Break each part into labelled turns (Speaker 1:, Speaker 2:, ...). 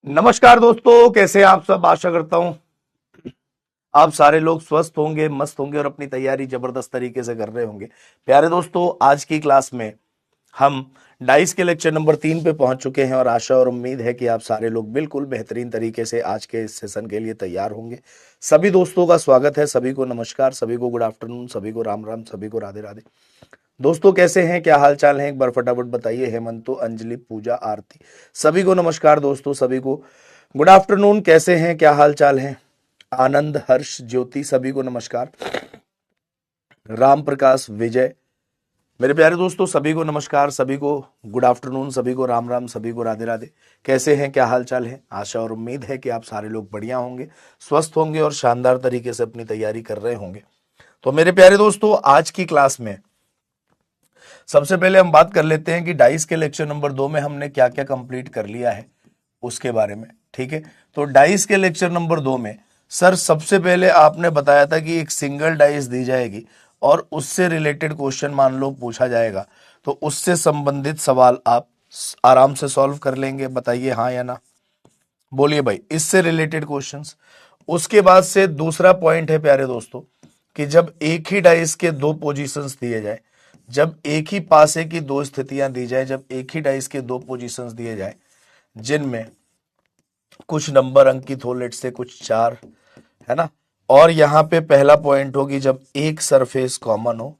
Speaker 1: नमस्कार दोस्तों, कैसे हैं आप सब। आशा करता हूं आप सारे लोग स्वस्थ होंगे, मस्त होंगे और अपनी तैयारी जबरदस्त तरीके से कर रहे होंगे। प्यारे दोस्तों, आज की क्लास में हम डाइस के लेक्चर नंबर 3 पे पहुंच चुके हैं और आशा और उम्मीद है कि आप सारे लोग बिल्कुल बेहतरीन तरीके से आज के इस सेशन के लिए तैयार होंगे। सभी दोस्तों का स्वागत है, सभी को नमस्कार, सभी को गुड आफ्टरनून, सभी को राम राम, सभी को राधे राधे। दोस्तों कैसे हैं, क्या हाल चाल है, एक बार फटाफट बताइए। हेमंतो, अंजलि, पूजा, आरती, सभी को नमस्कार दोस्तों, सभी को गुड आफ्टरनून। कैसे हैं, क्या हाल चाल है। आनंद, हर्ष, ज्योति, सभी को नमस्कार। राम प्रकाश, विजय, मेरे प्यारे दोस्तों सभी को नमस्कार, सभी को गुड आफ्टरनून, सभी को राम राम, सभी को राधे राधे। कैसे हैं, क्या हाल चाल है। आशा और उम्मीद है कि आप सारे लोग बढ़िया होंगे, स्वस्थ होंगे और शानदार तरीके से अपनी तैयारी कर रहे होंगे। तो मेरे प्यारे दोस्तों, आज की क्लास में सबसे पहले हम बात कर लेते हैं कि डाइस के लेक्चर नंबर 2 में हमने क्या क्या कंप्लीट कर लिया है उसके बारे में। ठीक है, तो डाइस के लेक्चर नंबर 2 में सर सबसे पहले आपने बताया था कि एक सिंगल डाइस दी जाएगी और उससे रिलेटेड क्वेश्चन मान लो पूछा जाएगा, तो उससे संबंधित सवाल आप आराम से सॉल्व कर लेंगे। बताइए हाँ या ना, बोलिए भाई, इससे रिलेटेड क्वेश्चंस। उसके बाद से दूसरा पॉइंट है प्यारे दोस्तों कि जब एक ही डाइस के दो पोजीशंस दिए जाए, जब एक ही पासे की दो स्थितियां दी जाए, जब एक ही डाइस के दो पोजीशंस दिए जाए जिनमें कुछ नंबर अंकित हो, लेट से कुछ 4 है ना, और यहां पे पहला पॉइंट हो कि जब एक सरफेस कॉमन हो,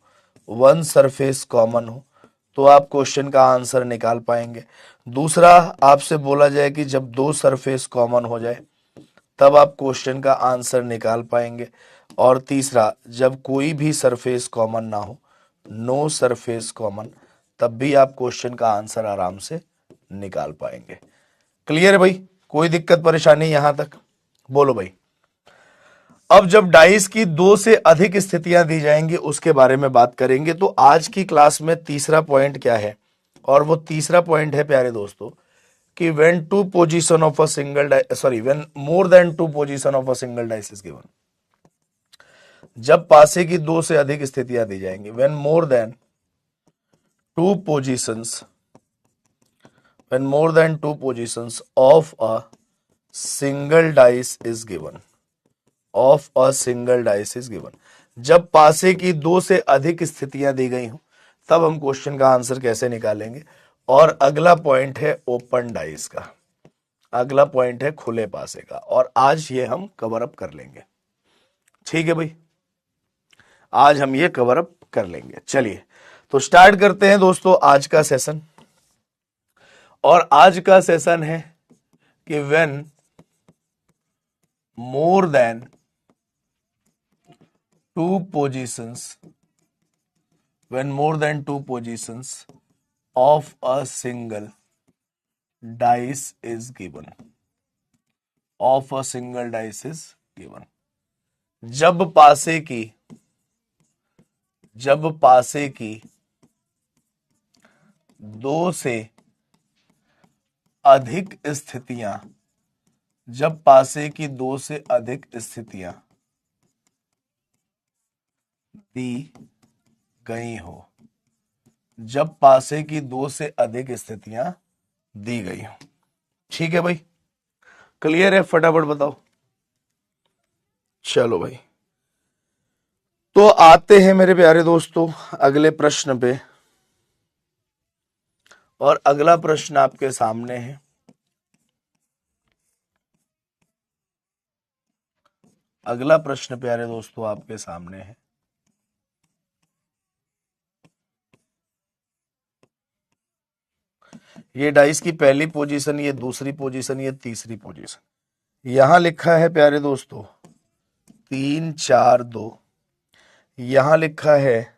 Speaker 1: वन सरफेस कॉमन हो, तो आप क्वेश्चन का आंसर निकाल पाएंगे। दूसरा आपसे बोला जाए कि जब दो सरफेस कॉमन हो जाए तब आप क्वेश्चन का आंसर निकाल पाएंगे। और तीसरा, जब कोई भी सरफेस कॉमन ना हो, नो सरफेस कॉमन, तब भी आप क्वेश्चन का आंसर आराम से निकाल पाएंगे। क्लियर है भाई, कोई दिक्कत परेशानी यहां तक, बोलो भाई। अब जब डाइस की दो से अधिक स्थितियां दी जाएंगी उसके बारे में बात करेंगे। तो आज की क्लास में तीसरा पॉइंट क्या है, और वो तीसरा पॉइंट है प्यारे दोस्तों कि when two position of a single when more than two position of a single dice is given. जब पासे की दो से अधिक स्थितियां दी जाएंगी, when more than two positions, when more than two positions of a single dice is given, of a single dice is given. जब पासे की दो से अधिक स्थितियां दी गई हो तब हम क्वेश्चन का आंसर कैसे निकालेंगे। और अगला पॉइंट है ओपन डाइस का, अगला पॉइंट है खुले पासे का, और आज ये हम कवर अप कर लेंगे। ठीक है भाई, आज हम ये कवर अप कर लेंगे। चलिए तो स्टार्ट करते हैं दोस्तों आज का सेशन। और आज का सेशन है कि when more than two positions, when more than two positions of a single dice is given, of a single dice is given। जब पासे की दो से अधिक स्थितियां, जब पासे की दो से अधिक स्थितियां दी गई हो, जब पासे की दो से अधिक स्थितियां दी गई हो। ठीक है भाई, क्लियर है, फटाफट बताओ। चलो भाई, तो आते हैं मेरे प्यारे दोस्तों अगले प्रश्न पे। और अगला प्रश्न आपके सामने है। अगला प्रश्न प्यारे दोस्तों आपके सामने है। ये डाइस की पहली पोजीशन, ये दूसरी पोजीशन, ये तीसरी पोजीशन। यहां लिखा है प्यारे दोस्तों 3 4 2, यहां लिखा है,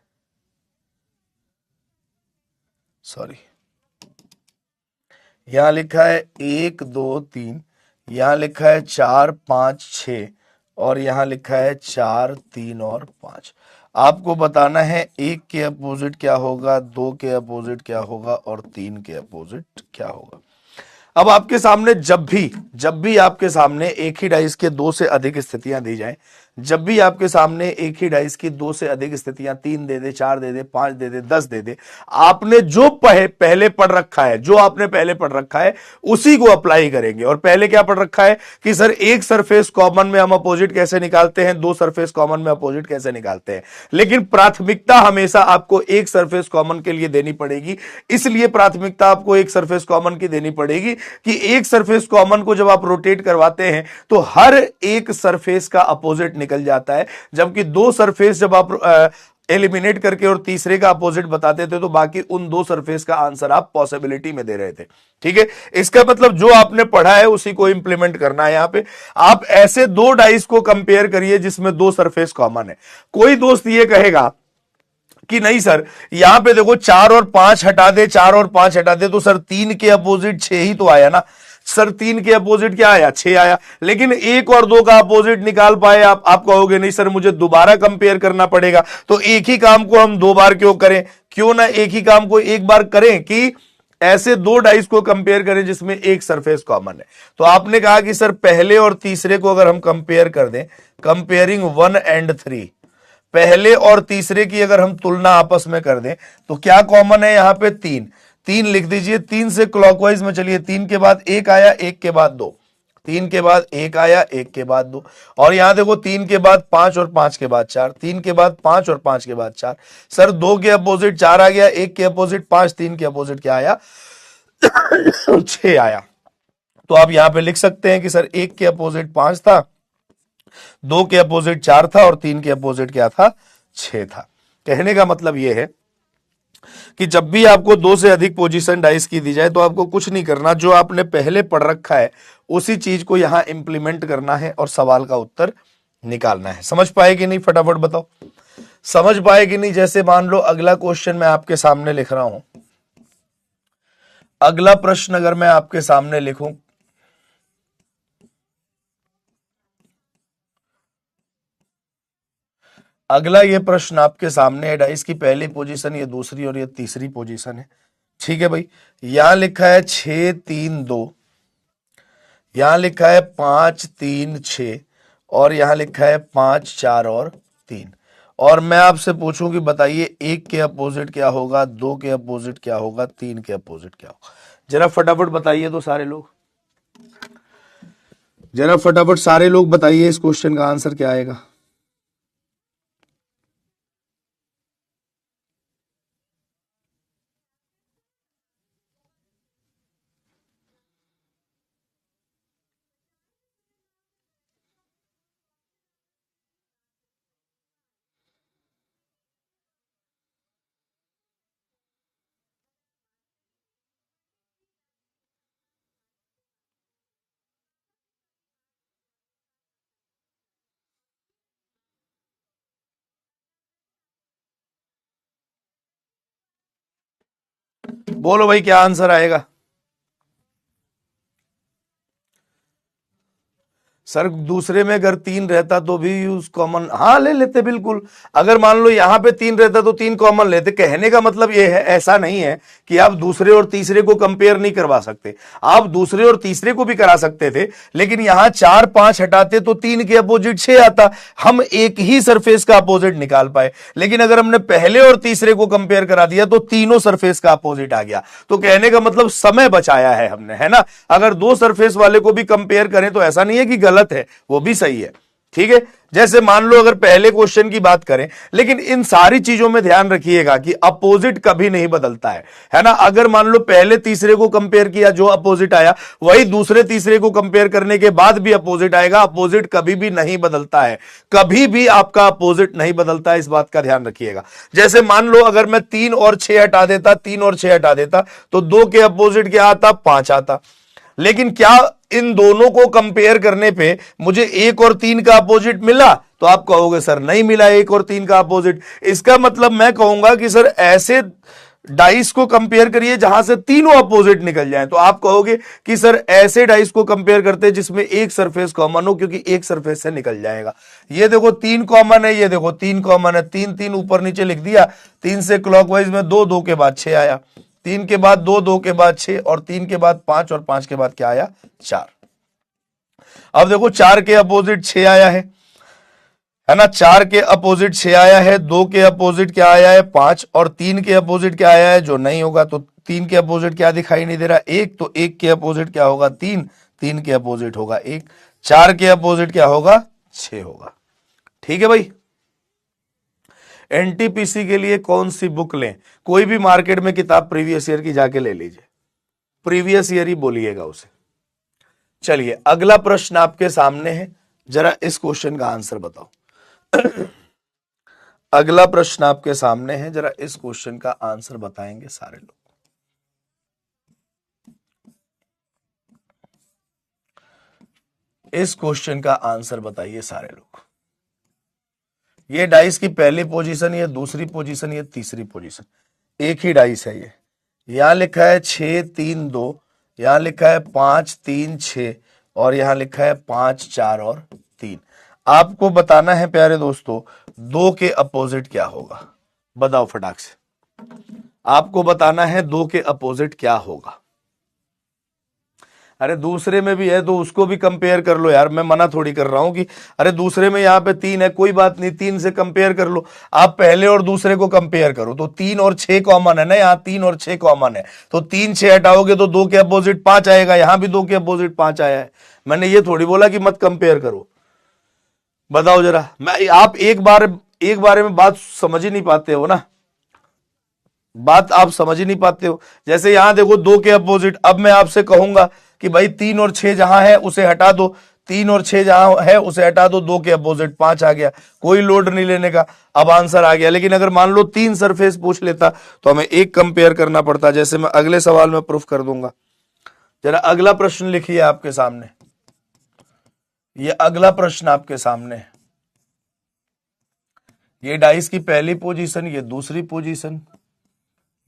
Speaker 1: सॉरी, यहां लिखा है 1 2 3, यहां लिखा है 4 5 6, और यहां लिखा है 4 3 और 5। आपको बताना है 1 के अपोजिट क्या होगा, 2 के अपोजिट क्या होगा और 3 के अपोजिट क्या होगा। अब आपके सामने जब भी आपके सामने एक ही डाइस के दो से अधिक स्थितियां दी जाएं, जब भी आपके सामने एक ही डाइस की दो से अधिक स्थितियां 3 दे दे, 4 दे दे, 5 दे दे, 10 दे दे, आपने जो पहले पढ़ रखा है, जो आपने पहले पढ़ रखा है उसी को अप्लाई करेंगे। और पहले क्या पढ़ रखा है कि सर एक सरफेस कॉमन में हम अपोजिट कैसे निकालते हैं, दो सरफेस कॉमन में अपोजिट कैसे निकालते हैं। लेकिन प्राथमिकता हमेशा आपको एक सरफेस कॉमन के लिए देनी पड़ेगी। इसलिए प्राथमिकता आपको एक सरफेस कॉमन की देनी पड़ेगी कि एक सरफेस कॉमन को जब आप रोटेट करवाते हैं तो हर एक सरफेस का अपोजिट निकल जाता है, जबकि दो सरफेस जब आप एलिमिनेट करके और तीसरे का अपोजिट बताते थे तो बाकी उन दो सरफेस का आंसर आप पॉसिबिलिटी में दे रहे थे। ठीक है, इसका मतलब जो आपने पढ़ा है उसी को इंप्लीमेंट करना है। यहां पे आप ऐसे दो डाइस को कंपेयर करिए जिसमें दो सरफेस कॉमन है। कोई दोस्त ये कहेगा कि नहीं सर यहां पे देखो 4 और 5 हटा दे, 4 और 5 हटा दे तो सर 3 के अपोजिट 6 ही तो आया ना। सर 3 के अपोजिट क्या आया, 6 आया। लेकिन 1 और 2 का अपोजिट निकाल पाए आप कहोगे नहीं सर मुझे दोबारा कंपेयर करना पड़ेगा। तो एक ही काम को हम दो बार क्यों करें, क्यों ना एक ही काम को एक बार करें कि ऐसे दो डाइस को कंपेयर करें जिसमें एक सरफेस कॉमन है। तो आपने कहा कि सर पहले और तीसरे को अगर हम कंपेयर कर दें, कंपेयरिंग 1 and 3, पहले और तीसरे की अगर हम तुलना आपस में कर दें तो क्या कॉमन है यहां पे, 3 लिख दीजिए। 3 से क्लॉकवाइज में चलिए, 3 के बाद 1 आया, 1 के बाद 2, 3 के बाद 1 आया, 1 के बाद 2, और यहां देखो 3 के बाद 5 और 5 के बाद 4, 3 के बाद 5 और 5 के बाद 4। सर 2 के अपोजिट 4 आ गया, 1 के अपोजिट 5, 3 के अपोजिट क्या आया 6 आया। तो आप यहां पे लिख सकते हैं कि सर 1 के अपोजिट 5 था, 2 के अपोजिट 4 था और 3 के अपोजिट क्या था, 6 था। कहने का मतलब यह है कि जब भी आपको दो से अधिक पोजीशन डाइस की दी जाए तो आपको कुछ नहीं करना, जो आपने पहले पढ़ रखा है उसी चीज को यहां इंप्लीमेंट करना है और सवाल का उत्तर निकालना है। समझ पाए कि नहीं, फटाफट बताओ समझ पाए कि नहीं। जैसे मान लो अगला क्वेश्चन मैं आपके सामने लिख रहा हूं, अगला प्रश्न अगर मैं आपके सामने लिखूं, अगला ये प्रश्न आपके सामने है, डाइस की पहली पोजीशन, ये दूसरी और ये तीसरी पोजीशन है। ठीक है भाई, यहां लिखा है 6 3 2, यहां लिखा है 5 3 6, और यहां लिखा है 5 4 और 3। और मैं आपसे पूछूं कि बताइए 1 के अपोजिट क्या होगा, 2 के अपोजिट क्या होगा, 3 के अपोजिट क्या होगा। जरा फटाफट बताइए तो सारे लोग, जरा फटाफट सारे लोग बताइए इस क्वेश्चन का आंसर क्या आएगा। बोलो भाई क्या आंसर आएगा। सर दूसरे में अगर 3 रहता तो भी यूज कॉमन, हाँ ले लेते बिल्कुल। अगर मान लो यहां पे 3 रहता तो 3 कॉमन लेते। कहने का मतलब ये है, ऐसा नहीं है कि आप दूसरे और तीसरे को कंपेयर नहीं करवा सकते, आप दूसरे और तीसरे को भी करा सकते थे। लेकिन यहां 4 5 हटाते तो 3 के अपोजिट 6 आता, हम एक ही सरफेस का अपोजिट निकाल पाए। लेकिन अगर हमने पहले और तीसरे को कंपेयर करा दिया तो तीनों सरफेस का अपोजिट आ गया। तो कहने का मतलब समय बचाया है हमने, है ना। अगर दो सरफेस वाले को भी कंपेयर करें तो ऐसा नहीं है कि गलत है, वो भी सही है। ठीक है, जैसे मान लो अगर पहले क्वेश्चन की बात करें, लेकिन इन सारी चीजों में ध्यान रखिएगा कि अपोजिट कभी नहीं बदलता है ना। अगर मान लो पहले तीसरे को कंपेयर किया, जो अपोजिट आया वही दूसरे तीसरे को कंपेयर करने के बाद भी अपोजिट आएगा। अपोजिट कभी भी नहीं बदलता है, कभी भी आपका अपोजिट नहीं बदलता है, इस बात का ध्यान रखिएगा। जैसे मान लो अगर मैं 3 और 6 हटा देता, 3 और 6 हटा देता तो 2 के अपोजिट क्या आता, 5 आता। लेकिन क्या इन दोनों को कंपेयर करने पे मुझे 1 और 3 का अपोजिट मिला, तो आप कहोगे सर नहीं मिला 1 और 3 का अपोजिट। इसका मतलब मैं कहूंगा कि सर ऐसे डाइस को कंपेयर करिए जहां से तीनों अपोजिट निकल जाएं। तो आप कहोगे कि सर ऐसे डाइस को कंपेयर करते हैं जिसमें एक सरफेस कॉमन हो, क्योंकि एक सरफेस से निकल जाएगा। ये देखो 3 कॉमन है, ये देखो 3 कॉमन है, 3 3 ऊपर नीचे लिख दिया, 3 से क्लॉकवाइज में 2, 2 के बाद 6 आया। 3 के बाद 2, 2 के बाद 6 और 3 के बाद 5 और 5 के बाद क्या आया 4। अब देखो 4 के अपोजिट 6 आया है ना, 4 के अपोजिट 6 आया है, 2 के अपोजिट क्या आया है 5 और 3 के अपोजिट क्या आया है जो नहीं होगा, तो 3 के अपोजिट क्या दिखाई नहीं दे रहा 1, तो 1 के अपोजिट क्या होगा 3, 3 के अपोजिट होगा 1, 4 के अपोजिट क्या होगा 6 होगा। ठीक है भाई। एनटीपीसी के लिए कौन सी बुक लें? कोई भी मार्केट में किताब प्रीवियस ईयर की जाके ले लीजिए, प्रीवियस ईयर ही बोलिएगा उसे। चलिए अगला प्रश्न आपके सामने है, जरा इस क्वेश्चन का आंसर बताओ। अगला प्रश्न आपके सामने है, जरा इस क्वेश्चन का आंसर बताएंगे सारे लोग। इस क्वेश्चन का आंसर बताइए सारे लोग। ये डाइस की पहली पोजीशन, ये दूसरी पोजीशन, ये तीसरी पोजीशन, एक ही डाइस है ये। यहां लिखा है 6 3 2, यहां लिखा है 5 3 6 और यहां लिखा है 5 4 और 3। आपको बताना है प्यारे दोस्तों 2 के अपोजिट क्या होगा, बताओ फटाक से। आपको बताना है 2 के अपोजिट क्या होगा। अरे दूसरे में भी है तो उसको भी कंपेयर कर लो यार, मैं मना थोड़ी कर रहा हूं कि अरे दूसरे में यहाँ पे 3 है, कोई बात नहीं 3 से कंपेयर कर लो। आप पहले और दूसरे को कंपेयर करो तो 3 और 6 कॉमन है ना, यहाँ 3 और 6 कॉमन है, तो 3 6 हटाओगे तो 2 के अपोजिट 5 आएगा, यहां भी 2 के अपोजिट 5 आया है। मैंने ये थोड़ी बोला कि मत कंपेयर करो। बताओ जरा, मैं आप एक बारे में बात समझ ही नहीं पाते हो ना, बात आप समझ ही नहीं पाते हो। जैसे यहां देखो 2 के अपोजिट, अब मैं आपसे कहूंगा कि भाई 3 और 6 जहां है उसे हटा दो, 3 और 6 जहां है उसे हटा दो, 2 के अपोजिट 5 आ गया, कोई लोड नहीं लेने का, अब आंसर आ गया। लेकिन अगर मान लो 3 सरफेस पूछ लेता तो हमें एक कंपेयर करना पड़ता, जैसे मैं अगले सवाल में प्रूफ कर दूंगा। जरा अगला प्रश्न लिखिए आपके सामने, ये अगला प्रश्न आपके सामने है। ये डाइस की पहली पोजीशन, ये दूसरी पोजीशन,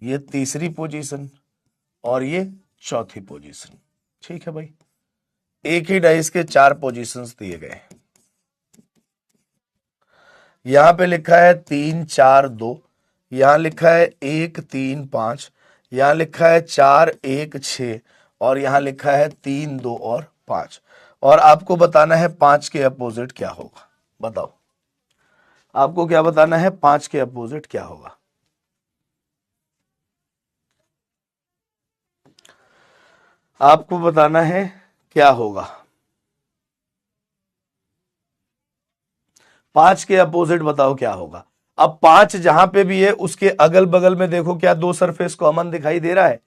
Speaker 1: ये तीसरी पोजीशन और ये चौथी पोजीशन। ठीक है भाई, एक ही डाइस के 4 पोजीशंस दिए गए। यहां पे लिखा है 3 4 2, यहां लिखा है 1 3 5, यहां लिखा है 4 1 6 और यहां लिखा है 3 2 और 5। और आपको बताना है 5 के अपोजिट क्या होगा। बताओ आपको क्या बताना है, 5 के अपोजिट क्या होगा। आपको बताना है क्या होगा। 5 के अपोजिट बताओ क्या होगा। अब 5 जहां पे भी है उसके अगल बगल में देखो क्या 2 सरफेस कॉमन दिखाई दे रहा है,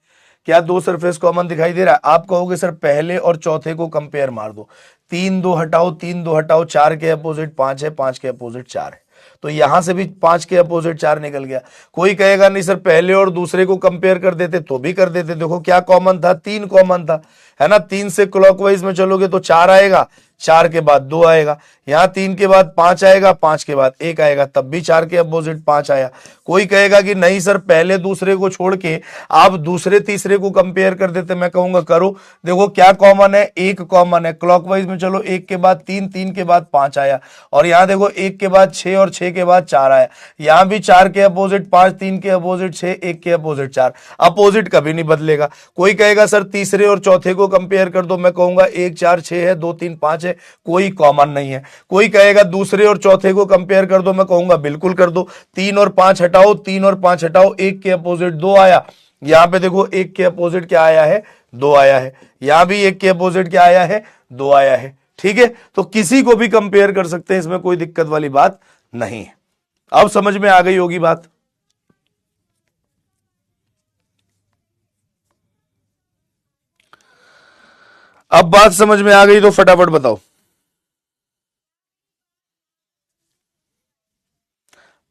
Speaker 1: क्या 2 सरफेस कॉमन दिखाई दे रहा है। आप कहोगे सर पहले और चौथे को कंपेयर मार दो, 3 2 हटाओ, 3 2 हटाओ, 4 के अपोजिट 5 है, 5 के अपोजिट 4 है, तो यहां से भी 5 के अपोजिट 4 निकल गया। कोई कहेगा नहीं सर पहले और दूसरे को कंपेयर कर देते, तो भी कर देते। देखो क्या कॉमन था, 3 कॉमन था, है ना। 3 से क्लॉकवाइज में चलोगे तो 4 आएगा, 4 के बाद 2 आएगा, यहां 3 के बाद 5 आएगा, 5 के बाद 1 आएगा, तब भी 4 के अपोजिट 5 आया। कोई कहेगा कि नहीं सर पहले दूसरे को छोड़ के आप दूसरे तीसरे को कंपेयर कर देते, मैं कहूंगा करो। देखो क्या कॉमन है, 1 कॉमन है, क्लॉकवाइज में चलो 1 के बाद 3, 3 के बाद 5 आया, और यहां देखो 1 के बाद 6 और 6 के बाद 4 आया, यहां भी 4 के अपोजिट 5, 3 के अपोजिट 6, 1 के अपोजिट 4, अपोजिट कभी नहीं बदलेगा। कोई कहेगा सर तीसरे और चौथे को कंपेयर कर दो, मैं कहूंगा 1 4 6 है, 2 3 5 है, कोई कॉमन नहीं है। कोई कहेगा दूसरे और चौथे को कंपेयर कर दो, मैं कहूंगा बिल्कुल कर दो। 3 और 5 हटाओ, 3 और 5 हटाओ, 1 के अपोजिट 2 आया, यहां पे देखो 1 के अपोजिट क्या आया है 2 आया है, यहां भी 1 के अपोजिट क्या आया है 2 आया है। ठीक है, तो किसी को भी कंपेयर कर सकते हैं, इसमें कोई दिक्कत वाली बात नहीं है। अब समझ में आ गई होगी बात। अब बात समझ में आ गई तो फटाफट बताओ।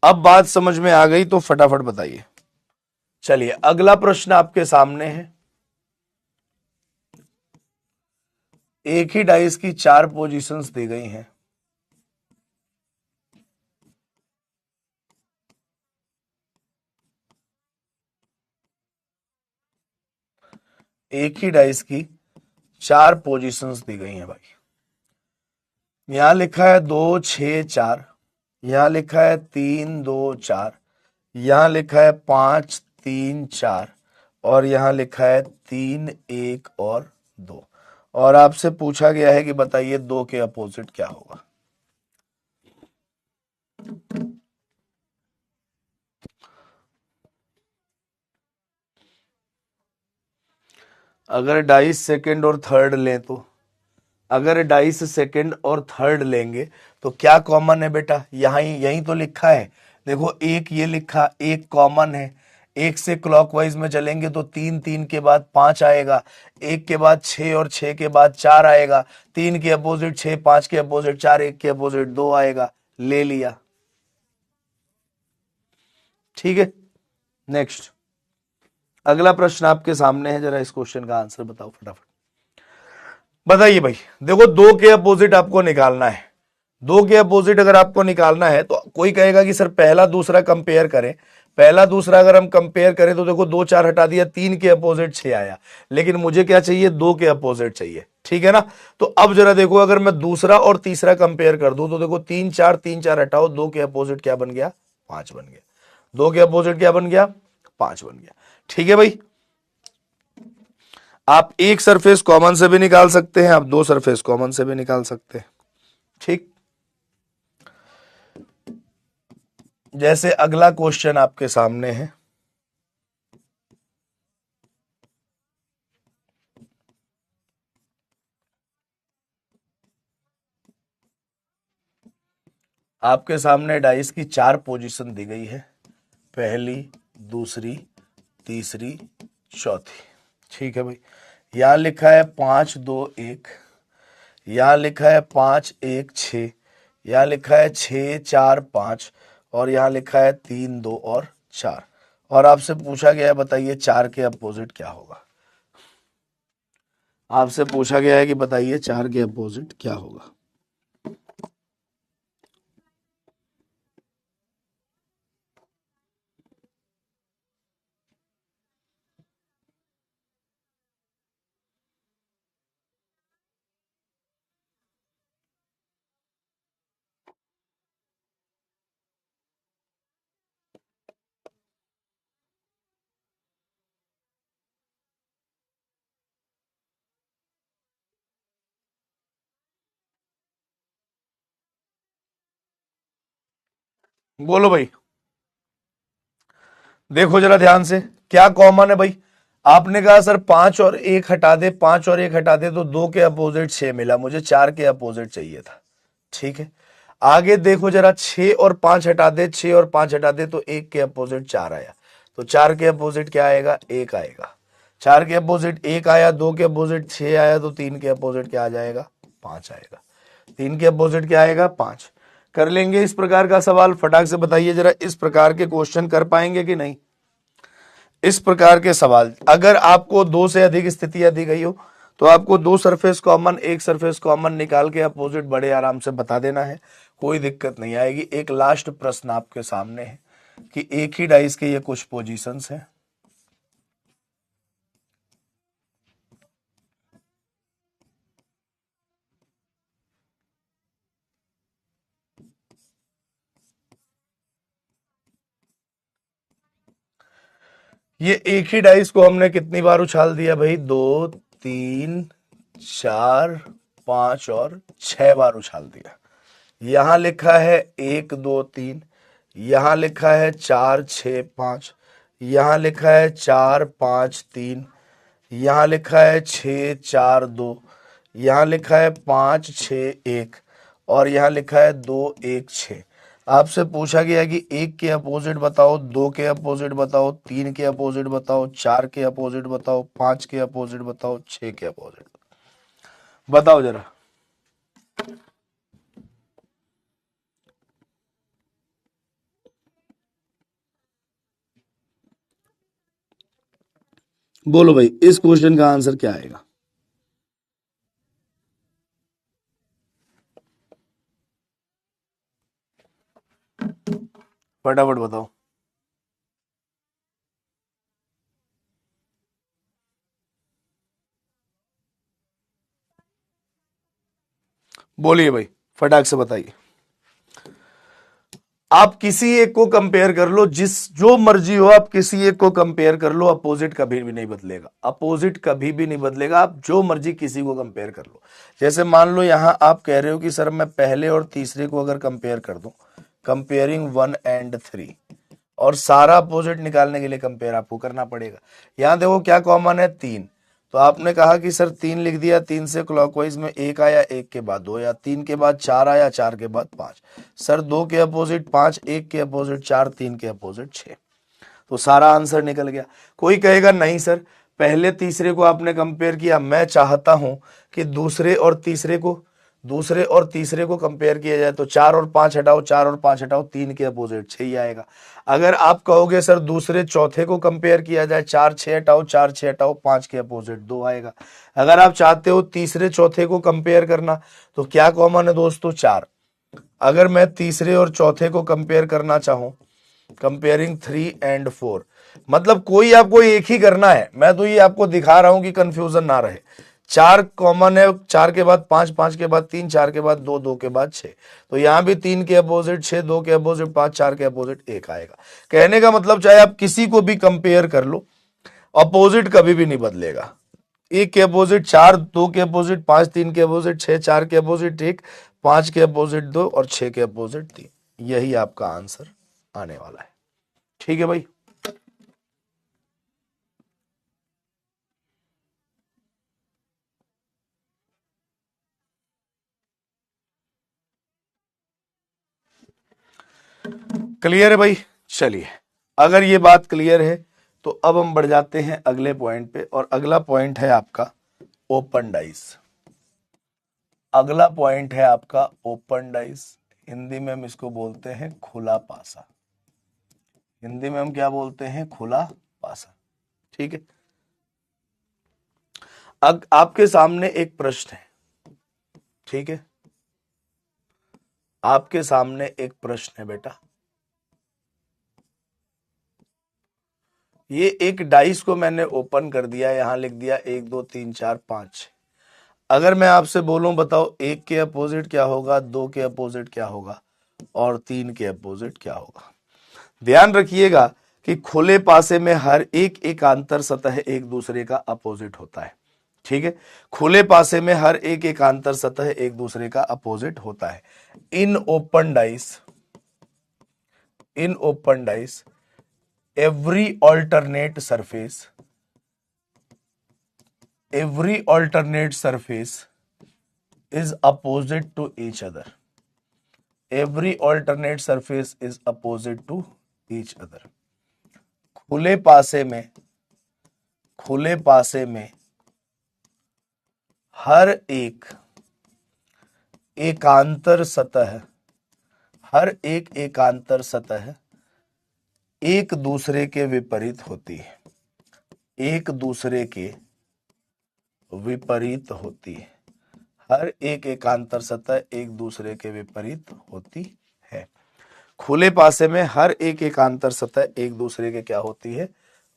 Speaker 1: अब बात समझ में आ गई तो फटाफट बताइए। चलिए अगला प्रश्न आपके सामने है। एक ही डाइस की 4 पोजीशंस दी गई हैं। एक ही डाइस की 4 पोजीशंस दी गई हैं भाई। यहां लिखा है 2 6 4, यहां लिखा है 3 2 4, यहां लिखा है 5 3 4 और यहां लिखा है 3 1 और 2। और आपसे पूछा गया है कि बताइए 2 के अपोजिट क्या होगा। अगर डाइस सेकंड और थर्ड लें तो, अगर डाइस सेकंड और थर्ड लेंगे तो क्या कॉमन है बेटा, यहां यही तो लिखा है। देखो एक ये लिखा, एक कॉमन है। एक से क्लॉकवाइज में चलेंगे तो 3 3 के बाद 5 आएगा, एक के बाद 6 और 6 के बाद 4 आएगा, 3 के अपोजिट 6, 5 के अपोजिट 4, एक के अपोजिट 2 आएगा। ले लिया, ठीक है। नेक्स्ट, अगला प्रश्न आपके सामने है, जरा इस क्वेश्चन का आंसर बताओ फटाफट। बताइए भाई, देखो 2 के अपोजिट आपको निकालना है। 2 के अपोजिट अगर आपको निकालना है तो कोई कहेगा कि सर पहला दूसरा कंपेयर करें। पहला दूसरा अगर हम कंपेयर करें तो देखो 2 4 हटा दिया, 3 के अपोजिट 6 आया। लेकिन मुझे क्या चाहिए, 2 के अपोजिट चाहिए, ठीक है ना। तो अब जरा देखो, अगर मैं दूसरा और तीसरा कंपेयर कर दूं तो देखो 3 4 हटाओ, 2 के अपोजिट क्या बन गया, 5 बन गया। 2 के अपोजिट क्या बन गया, 5 बन गया। ठीक है भाई, आप एक सरफेस कॉमन से भी निकाल सकते हैं, आप 2 सरफेस कॉमन से भी निकाल सकते हैं, ठीक। जैसे अगला क्वेश्चन आपके सामने है, आपके सामने डाइस की 4 पोजीशन दी गई है, पहली, दूसरी, तीसरी, चौथी, ठीक है भाई। यहां लिखा है 5 2 1, यहां लिखा है 5 1 6, यहां लिखा है 6 4 5, और यहां लिखा है 3 2 और 4। और आपसे पूछा गया है बताइए 4 के अपोजिट क्या होगा। आपसे पूछा गया है कि बताइए 4 के अपोजिट क्या होगा। बोलो भाई, देखो जरा ध्यान से, क्या कॉमन है भाई। आपने कहा सर 5 और 1 हटा दे, 5 और 1 हटा दे तो 2 के अपोजिट 6 मिला, मुझे 4 के अपोजिट चाहिए था, ठीक है। आगे देखो जरा, 6 और 5 हटा दे, 6 और 5 हटा दे तो 1 के अपोजिट 4 आया, तो 4 के अपोजिट क्या आएगा, 1 आएगा। 4 के अपोजिट 1 आया, 2 के अपोजिट 6 आया, तो 3 के अपोजिट क्या आ जाएगा, 5 आएगा। 3 के अपोजिट क्या आएगा, 5। कर लेंगे इस प्रकार का सवाल, फटाक से बताइए जरा, इस प्रकार के क्वेश्चन कर पाएंगे कि नहीं। इस प्रकार के सवाल अगर आपको 2 से अधिक स्थितियां दी गई हो तो आपको 2 सरफेस कॉमन, एक सरफेस कॉमन निकाल के अपोजिट बड़े आराम से बता देना है, कोई दिक्कत नहीं आएगी। एक लास्ट प्रश्न आपके सामने है कि एक ही डाइस के ये कुछ पोजीशंस हैं। ये एक ही डाइस को हमने कितनी बार उछाल दिया भाई, 2 3 4 5 और 6 बार उछाल दिया। यहां लिखा है 1 2 3, यहां लिखा है 4 6 5, यहां लिखा है 4 5 3, यहां लिखा है 6 4 2, यहां लिखा है 5 6 1, और यहां लिखा है 2 1 6। आपसे पूछा गया है कि 1 के अपोजिट बताओ, 2 के अपोजिट बताओ, 3 के अपोजिट बताओ, 4 के अपोजिट बताओ, 5 के अपोजिट बताओ, 6 के अपोजिट बताओ जरा। बोलो भाई, इस क्वेश्चन का आंसर क्या आएगा। फटाफट बताओ। बोलिए भाई, फटाक से बताइए। आप किसी एक को कंपेयर कर लो, जो मर्जी हो, आप किसी एक को कंपेयर कर लो, अपोजिट कभी भी नहीं बदलेगा, अपोजिट कभी भी नहीं बदलेगा। आप जो मर्जी किसी को कंपेयर कर लो। जैसे मान लो यहां आप कह रहे हो कि सर मैं पहले और तीसरे को अगर कंपेयर कर दूं, कंपेयरिंग 1 एंड 3, और सारा अपोजिट निकालने के लिए कंपेयर आपको करना पड़ेगा। यहां देखो क्या कॉमन है, 3। तो आपने कहा कि सर 3 लिख दिया, 3 से क्लॉकवाइज में 1 आया, 1 के बाद 2 आया, 3 के बाद 4 आया, 4 के बाद 5। सर 2 के अपोजिट 5, 1 के अपोजिट 4, 3 के अपोजिट 6। तो सारा आंसर निकल गया। कोई कहेगा नहीं सर, पहले तीसरे को आपने कंपेयर किया, मैं चाहता हूं कि दूसरे और तीसरे को कंपेयर किया जाए, तो 4 और 5 हटाओ, 4 और 5 हटाओ, 3 के अपोजिट 6 ही आएगा। अगर आप कहोगे सर दूसरे चौथे को कंपेयर किया जाए, 4 6 हटाओ, 4 6 हटाओ, 5 के अपोजिट 2 आएगा। अगर आप चाहते हो तीसरे चौथे को कंपेयर करना, तो क्या कॉमन है दोस्तों, 4। अगर मैं तीसरे और चौथे को कंपेयर करना चाहूं, कंपेयरिंग 3 एंड 4, मतलब कोई आपको एक ही करना है, मैं तो ये आपको दिखा रहा हूं कि कंफ्यूजन ना रहे। 4 कॉमन है, 4 के बाद 5, 5 के बाद 3, 4 के बाद 2, 2 के बाद 6। तो यहां भी 3 के अपोजिट 6, 2 के अपोजिट 5, 4 के अपोजिट 1 आएगा। कहने का मतलब चाहे आप किसी को भी कंपेयर कर लो, अपोजिट कभी भी नहीं बदलेगा। 1 के अपोजिट 4, 2 के अपोजिट 5, 3 के अपोजिट 6, 4 के अपोजिट 1, 5 के अपोजिट 2 और 6 के अपोजिट 3। यही आपका आंसर आने वाला है। ठीक है भाई। क्लियर है भाई। चलिए, अगर ये बात क्लियर है तो अब हम बढ़ जाते हैं अगले पॉइंट पे, और अगला पॉइंट है आपका ओपन डाइस। अगला पॉइंट है आपका ओपन डाइस। हिंदी में हम इसको बोलते हैं खुला पासा। हिंदी में हम क्या बोलते हैं, खुला पासा। ठीक है। अब आपके सामने एक प्रश्न है। ठीक है, आपके सामने एक प्रश्न है बेटा। ये एक डाइस को मैंने ओपन कर दिया, यहां लिख दिया 1 2 3 4 5। अगर मैं आपसे बोलूं बताओ 1 के अपोजिट क्या होगा, 2 के अपोजिट क्या होगा, और 3 के अपोजिट क्या होगा। ध्यान रखिएगा कि खुले पासे में हर एक एकांतर सतह एक दूसरे का अपोजिट होता है। ठीक है, खुले पासे में हर एक एकांतर सतह एक दूसरे का अपोजिट होता है। In open dice every alternate surface is opposite to each other. Every alternate surface is opposite to each other. खुले पासे में हर एक एकांतर सतह एक दूसरे के विपरीत होती है। एक दूसरे के विपरीत होती है। हर एक एकांतर सतह एक दूसरे के विपरीत होती है। खुले पासे में हर एक एकांतर सतह एक दूसरे के क्या होती है,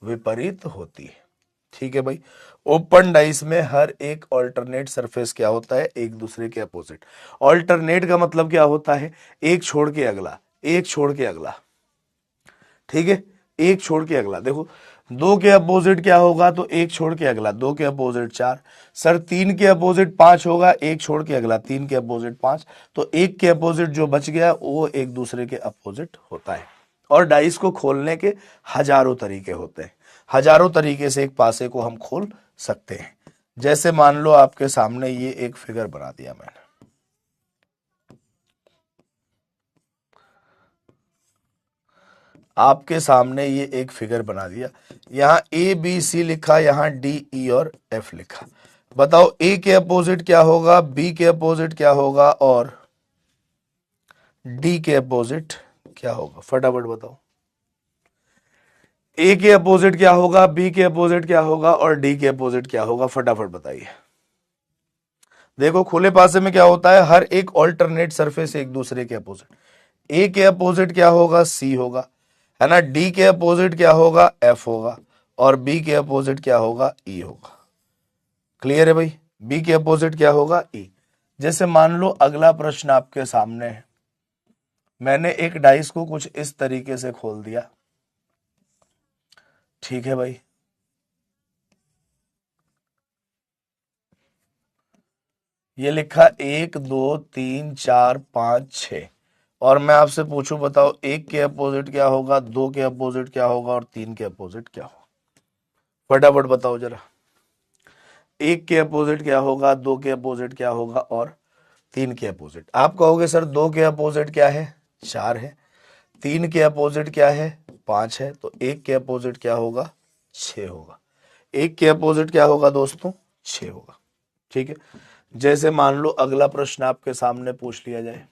Speaker 1: विपरीत होती है। ठीक है भाई। ओपन डाइस में हर एक ऑल्टरनेट सरफेस क्या होता है, एक दूसरे के अपोजिट। ऑल्टरनेट का मतलब क्या होता है, एक छोड़ के अगला, एक छोड़ के अगला। ठीक है, एक छोड़ के अगला। देखो 2 के अपोजिट क्या होगा, तो एक छोड़ के अगला 2 के अपोजिट 4। सर 3 के अपोजिट 5 होगा, एक छोड़ के अगला 3 के अपोजिट 5। तो एक के अपोजिट जो बच गया वो एक दूसरे के अपोजिट होता है। और डाइस को खोलने के हजारों तरीके होते हैं। हजारों तरीके से एक पासे को हम खोल सकते हैं। जैसे मान लो आपके सामने ये एक फिगर बना दिया मैंने। आपके सामने ये एक फिगर बना दिया, यहां ए बी सी लिखा, यहां डी ई और एफ लिखा। बताओ ए के अपोजिट क्या होगा, बी के अपोजिट क्या होगा, और डी के अपोजिट क्या होगा, फटाफट बताओ। ए के अपोजिट क्या होगा, बी के अपोजिट क्या होगा, और डी के अपोजिट क्या होगा, फटाफट बताइए। देखो खुले पासे में क्या होता है, हर एक ऑल्टरनेट सरफेस एक दूसरे के अपोजिट। ए के अपोजिट क्या होगा, सी होगा, है ना। डी के अपोजिट क्या होगा, एफ होगा, और बी के अपोजिट क्या होगा, ई होगा। क्लियर है भाई। बी के अपोजिट क्या होगा, ई। जैसे मान लो अगला प्रश्न आपके सामने है, मैंने एक डाइस को कुछ इस तरीके से खोल दिया, ठीक है भाई। ये लिखा 1 2 3 4 5 6, और मैं आपसे पूछूं बताओ एक के अपोजिट क्या होगा, दो के अपोजिट क्या होगा और तीन के अपोजिट क्या होगा? फटाफट बताओ जरा। एक के अपोजिट क्या होगा, दो के अपोजिट क्या होगा और तीन के अपोजिट? आप कहोगे सर दो के अपोजिट क्या है, 4 है। तीन के अपोजिट क्या है, 5 है। तो एक के अपोजिट क्या होगा, 6 होगा। एक के अपोजिट क्या होगा दोस्तों, 6 होगा। ठीक है, जैसे मान लो अगला प्रश्न आपके सामने पूछ लिया जाए।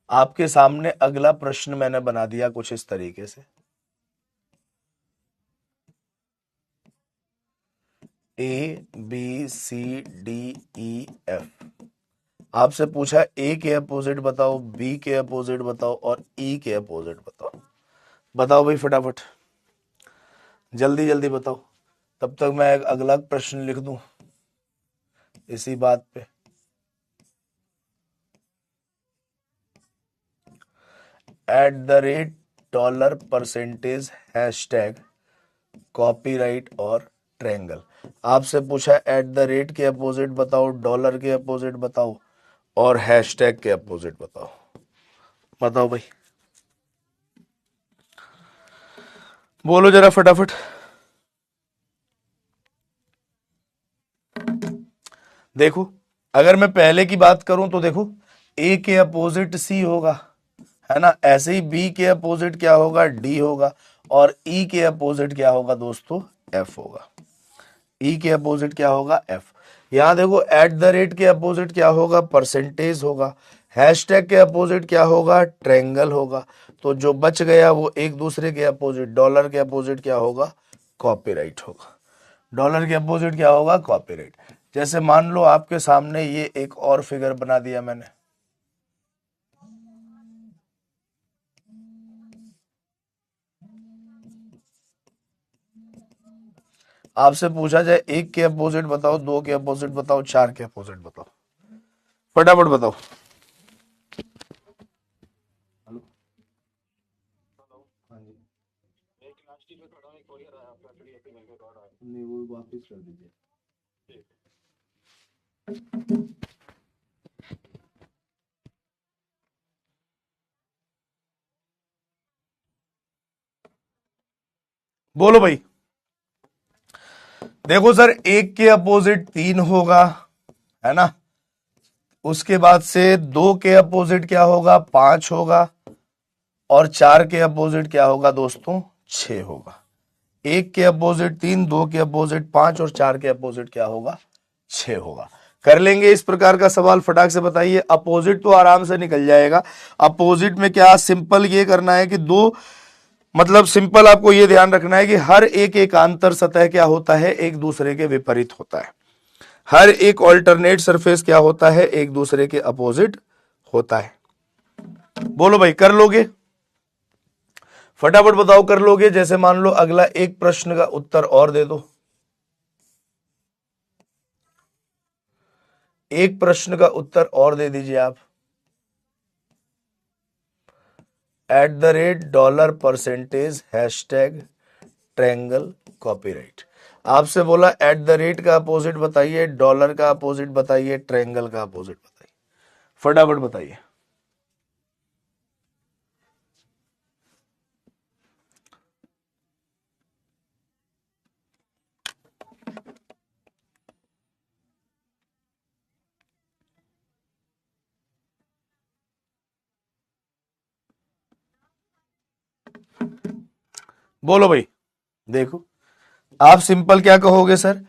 Speaker 1: आपके सामने अगला प्रश्न मैंने बना दिया कुछ इस तरीके से। A B C D E F, आपसे पूछा ए के अपोजिट बताओ, बी के अपोजिट बताओ और ई के अपोजिट बताओ। बताओ भाई फटाफट, जल्दी जल्दी बताओ, तब तक मैं एक अगला प्रश्न लिख दूं इसी बात पे। $% हैशटैग कॉपीराइट और ट्रायंगल। आपसे पूछा @ के अपोजिट बताओ, डॉलर के अपोजिट बताओ और हैशटैग के अपोजिट बताओ। बताओ भाई, बोलो जरा फटाफट। देखो, अगर मैं पहले की बात करूं तो देखो ए के अपोजिट सी होगा, है ना। ऐसे ही बी के अपोजिट क्या होगा, डी होगा। और ई के अपोजिट क्या होगा दोस्तों, एफ होगा। ई के अपोजिट क्या होगा, एफ। यहां देखो @ के अपोजिट क्या होगा, परसेंटेज होगा। हैशटैग के अपोजिट क्या होगा, ट्रायंगल होगा। तो जो बच गया वो एक दूसरे के अपोजिट, डॉलर के अपोजिट क्या होगा, कॉपीराइट होगा। डॉलर के अपोजिट क्या होगा, कॉपीराइट। जैसे मान लो आपके सामने ये एक और फिगर बना दिया मैंने। आपसे पूछा जाए एक के अपोजिट बताओ, दो के अपोजिट बताओ, चार के अपोजिट बताओ। फटाफट बताओ। हेलो, हाँ जी। नहीं, वो वापस कर दीजिए। बोलो भाई। देखो सर, एक के अपोजिट 3 होगा, है ना। उसके बाद से दो के अपोजिट क्या होगा, 5 होगा। और चार के अपोजिट क्या होगा दोस्तों, 6 होगा। एक के अपोजिट 3, दो के अपोजिट 5 और चार के अपोजिट क्या होगा, 6 होगा। कर लेंगे इस प्रकार का सवाल, फटाक से बताइए। अपोजिट तो आराम से निकल जाएगा। अपोजिट में क्या सिंपल ये करना है कि दो, मतलब सिंपल आपको ये ध्यान रखना है कि हर एक एकांतर सतह क्या होता है, एक दूसरे के विपरीत होता है। हर एक ऑल्टरनेट सरफेस क्या होता है, एक दूसरे के अपोजिट होता है। बोलो भाई, कर लोगे? फटाफट बताओ, कर लोगे? जैसे मान लो अगला एक प्रश्न का उत्तर और दे दो। एक प्रश्न का उत्तर और दे दीजिए आप। $, हैशटैग ट्रायंगल कॉपीराइट। आपसे बोला @ का अपोजिट बताइए, डॉलर का अपोजिट बताइए, ट्रायंगल का अपोजिट बताइए। फटाफट बताइए। बोलो भाई। देखो, आप सिंपल क्या कहोगे सर,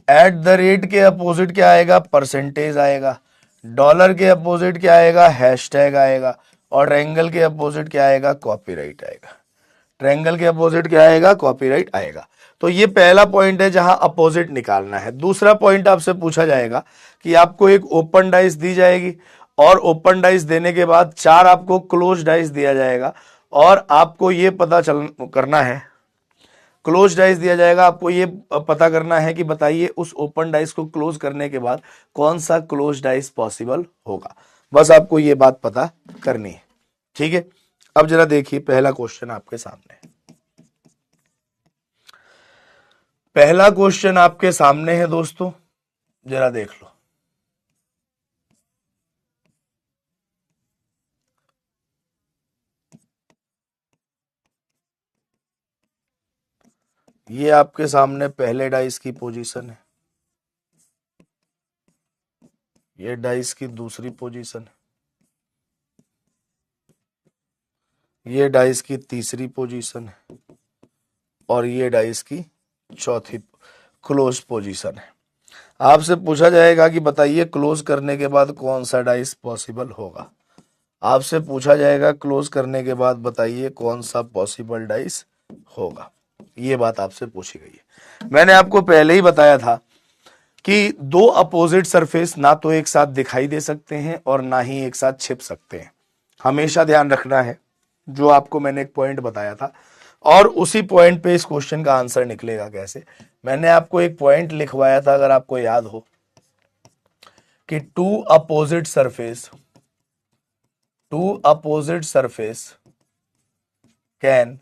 Speaker 1: @ के अपोजिट क्या आएगा, परसेंटेज आएगा। डॉलर के अपोजिट क्या आएगा, हैशटैग आएगा। और ट्रायंगल के अपोजिट क्या आएगा, कॉपीराइट आएगा। ट्रायंगल के अपोजिट क्या आएगा, कॉपीराइट आएगा। तो ये पहला पॉइंट है जहां अपोजिट निकालना है। दूसरा पॉइंट आपसे पूछा जाएगा कि आपको एक ओपन डाइस दी जाएगी और ओपन डाइस देने के बाद 4 आपको क्लोज डाइस दिया जाएगा और आपको ये पता चल करना है, क्लोज डाइस दिया जाएगा, आपको ये पता करना है कि बताइए उस ओपन डाइस को क्लोज करने के बाद कौन सा क्लोज डाइस पॉसिबल होगा। बस आपको ये बात पता करनी है, ठीक है। अब जरा देखिए पहला क्वेश्चन आपके सामने है। पहला क्वेश्चन आपके सामने है दोस्तों, जरा देख लो। ये आपके सामने पहले डाइस की पोजीशन है, ये डाइस की दूसरी पोजीशन है, ये डाइस की तीसरी पोजीशन है, और ये डाइस की चौथी क्लोज पोजीशन है। आपसे पूछा जाएगा कि बताइए क्लोज करने के बाद कौन सा डाइस पॉसिबल होगा। आपसे पूछा जाएगा क्लोज करने के बाद बताइए कौन सा पॉसिबल डाइस होगा, ये बात आपसे पूछी गई है। मैंने आपको पहले ही बताया था कि दो अपोजिट सरफेस ना तो एक साथ दिखाई दे सकते हैं और ना ही एक साथ छिप सकते हैं। हमेशा ध्यान रखना है, जो आपको मैंने एक पॉइंट बताया था, और उसी पॉइंट पे इस क्वेश्चन का आंसर निकलेगा कैसे। मैंने आपको एक पॉइंट लिखवाया था, अगर आपको याद हो, कि two opposite surface can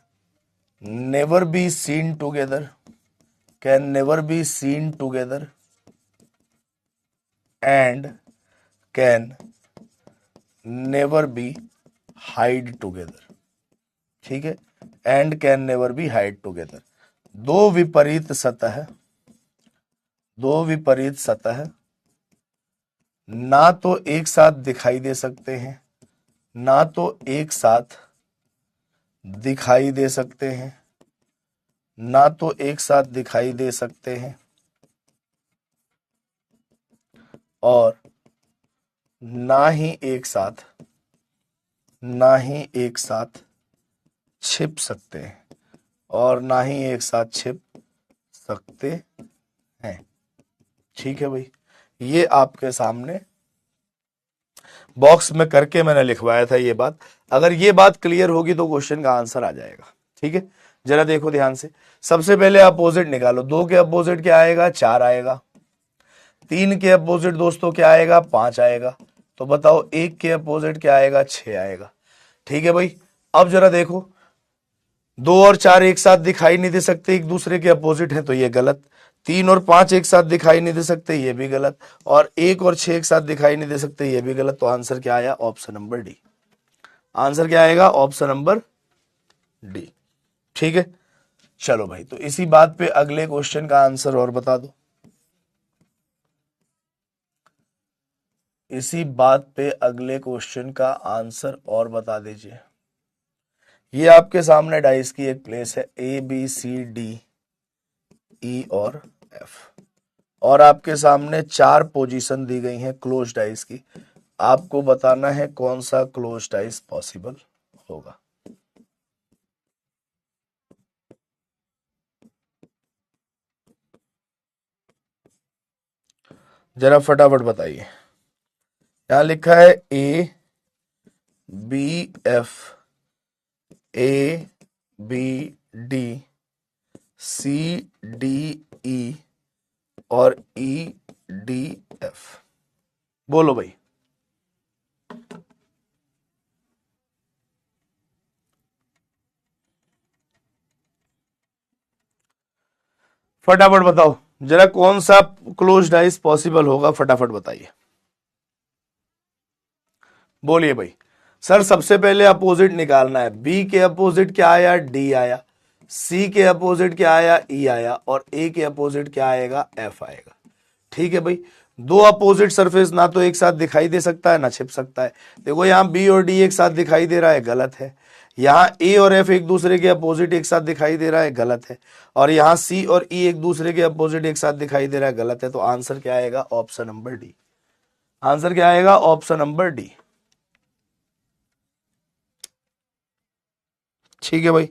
Speaker 1: never be seen together, and can never be hide together, ठीक है, and can never be hide together। दो विपरीत सतह ना तो एक साथ दिखाई दे सकते हैं, ना तो एक साथ दिखाई दे सकते हैं, ना तो एक साथ दिखाई दे सकते हैं, और ना ही एक साथ छिप सकते हैं, और ना ही एक साथ छिप सकते हैं, ठीक है भाई। ये आपके सामने बॉक्स में करके मैंने लिखवाया था ये बात। अगर ये बात क्लियर होगी तो क्वेश्चन का आंसर आ जाएगा, ठीक है। जरा देखो ध्यान से, सबसे पहले अपोजिट निकालो। 2 के अपोजिट क्या आएगा, 4 आएगा। 3 के अपोजिट दोस्तों क्या आएगा, 5 आएगा। तो बताओ 1 के अपोजिट क्या आएगा, 6 आएगा, ठीक है भाई। अब जरा देखो, 2 और 4 एक साथ दिखाई नहीं दे सकते, एक दूसरे के अपोजिट है, तो ये गलत। 3 और 5 एक साथ दिखाई नहीं दे सकते, ये भी गलत। और 1 और 6 एक साथ दिखाई नहीं दे सकते, ये भी गलत। तो आंसर क्या आया, ऑप्शन नंबर डी। आंसर क्या आएगा, ऑप्शन नंबर डी, ठीक है। चलो भाई, तो इसी बात पे अगले क्वेश्चन का आंसर और बता दो। इसी बात पे अगले क्वेश्चन का आंसर और बता दीजिए। ये आपके सामने डाइस की एक प्लेस है, A B C D E और एफ, और आपके सामने 4 पोजीशन दी गई हैं क्लोज डाइस की। आपको बताना है कौन सा क्लोज डाइस पॉसिबल होगा। जरा फटाफट बताइए। यहां लिखा है A B F, A B D, C D E और ई डी एफ। बोलो भाई। फटाफट बताओ जरा, कौन सा क्लोज डाइस पॉसिबल होगा, फटाफट बताइए। बोलिए भाई। सर सबसे पहले अपोजिट निकालना है। बी के अपोजिट क्या आया, डी आया। सी के अपोजिट क्या आया, ई आया। और ए के अपोजिट क्या आएगा, एफ आएगा, ठीक है भाई। दो अपोजिट सरफेस ना तो एक साथ दिखाई दे सकता है ना छिप सकता है। देखो यहां बी और डी एक साथ दिखाई दे रहा है, गलत है। यहां ए और एफ एक दूसरे के अपोजिट एक साथ दिखाई दे रहा है, गलत है। और यहां सी और ई एक दूसरे के अपोजिट एक साथ दिखाई दे रहा है, गलत है। तो आंसर क्या आएगा, ऑप्शन नंबर डी। आंसर क्या आएगा, ऑप्शन नंबर डी, ठीक है भाई।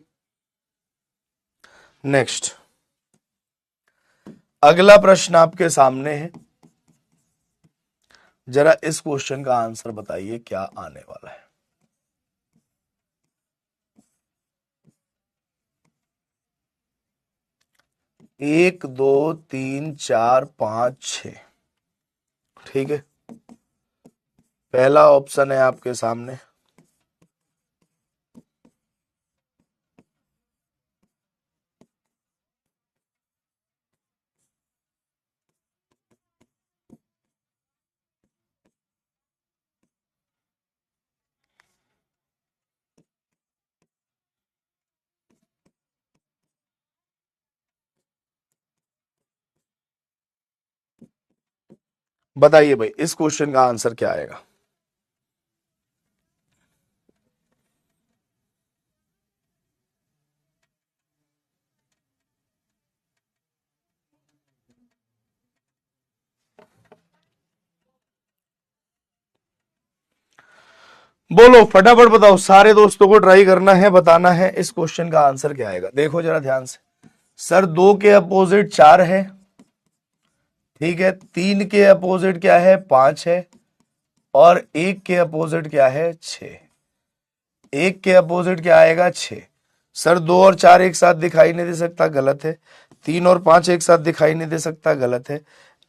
Speaker 1: नेक्स्ट, अगला प्रश्न आपके सामने है। जरा इस क्वेश्चन का आंसर बताइए क्या आने वाला है। 1 2 3 4 5 6, ठीक है। पहला ऑप्शन है आपके सामने, बताइए भाई इस क्वेश्चन का आंसर क्या आएगा। बोलो फटाफट बताओ, सारे दोस्तों को ट्राई करना है, बताना है इस क्वेश्चन का आंसर क्या आएगा। देखो जरा ध्यान से, सर 2 के अपोजिट 4 है, ठीक है, 3 के अपोजिट क्या है 5 है, और 1 के अपोजिट क्या है 6। 1 के अपोजिट क्या आएगा 6। सर 2 और 4 एक साथ दिखाई नहीं दे सकता, गलत है। 3 और 5 एक साथ दिखाई नहीं दे सकता, गलत है।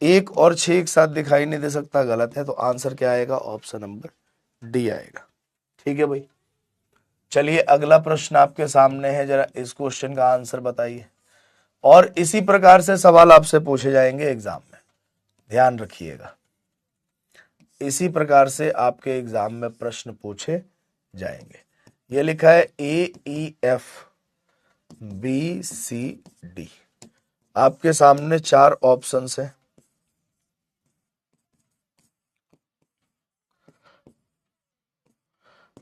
Speaker 1: 1 और 6 एक साथ दिखाई नहीं दे सकता, गलत है। तो आंसर क्या आएगा, ऑप्शन नंबर डी आएगा। ठीक है भाई, चलिए अगला प्रश्न आपके सामने है, जरा इस क्वेश्चन का आंसर बताइए। और इसी प्रकार से सवाल आपसे पूछे जाएंगे एग्जाम में, ध्यान रखिएगा। इसी प्रकार से आपके एग्जाम में प्रश्न पूछे जाएंगे। ये लिखा है AEFBCD, आपके सामने 4 ऑप्शंस हैं।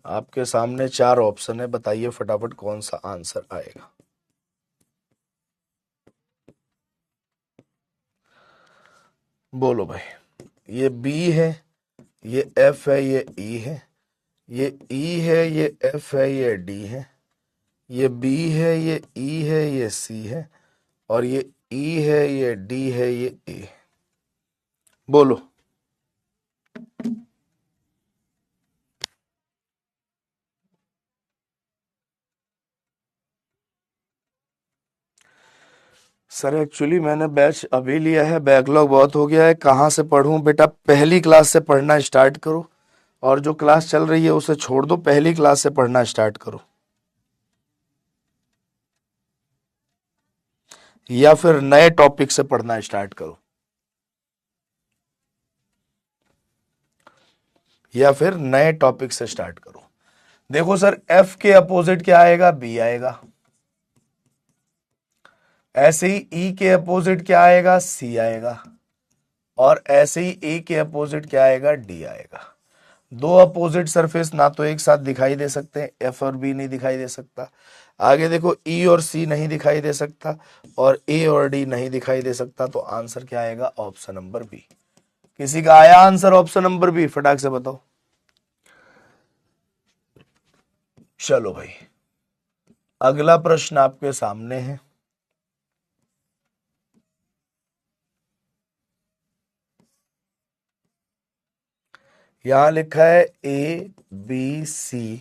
Speaker 1: आपके सामने 4 ऑप्शन है, बताइए फटाफट कौन सा आंसर आएगा। बोलो भाई, ये बी है, ये एफ है, ये ई है, ये ई है, ये एफ है, ये डी है, ये बी है, ये ई है, ये सी है, और ये ई है, ये डी है, ये ए। बोलो। सर एक्चुअली मैंने बैच अभी लिया है, बैकलॉग बहुत हो गया है, कहाँ से पढ़ूं बेटा। पहली क्लास से पढ़ना स्टार्ट करो, और जो क्लास चल रही है उसे छोड़ दो, पहली क्लास से पढ़ना स्टार्ट करो, या फिर नए टॉपिक से पढ़ना स्टार्ट करो, या फिर नए टॉपिक से स्टार्ट करो। देखो सर, एफ के अपोजिट क्या आएगा, बी आएगा। ऐसे ही ई के अपोजिट क्या आएगा, सी आएगा। और ऐसे ही ए के अपोजिट क्या आएगा, डी आएगा। दो अपोजिट सरफेस ना तो एक साथ दिखाई दे सकते हैं, एफ और बी नहीं दिखाई दे सकता। आगे देखो, ई और सी नहीं दिखाई दे सकता, और ए और डी नहीं दिखाई दे सकता। तो आंसर क्या आएगा, ऑप्शन नंबर बी। किसी का आया आंसर ऑप्शन नंबर बी, फटाक से बताओ। चलो भाई, अगला प्रश्न आपके सामने है। यहां लिखा है ABC